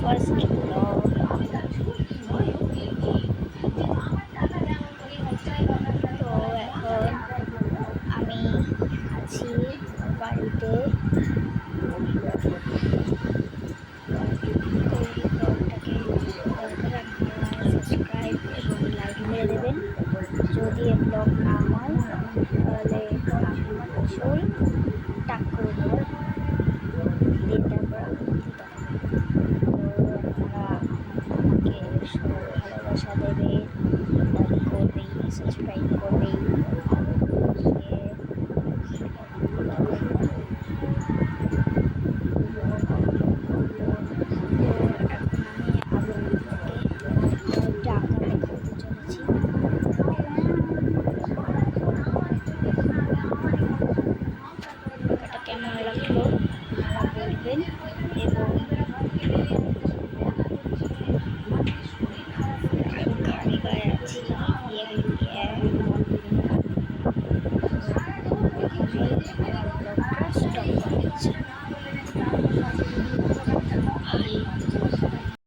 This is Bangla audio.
First blog. তো এখন আমি আছি বাড়িতে। তো এই ব্লগটাকে দরকার আপনারা সাবস্ক্রাইব এবং লাইক করে দেবেন। যদি এই ব্লগ না হয় তাহলে আমি আমার চুল টাক করে দেবো, দিয়ে তারপর আপনাদের দেখাবো। তো আপনারা আমাকে সবাই ভালোবাসা দেবেন, লাইক করবেন, সাবস্ক্রাইব করবেন। কেমন লাগলো বলবেন এবং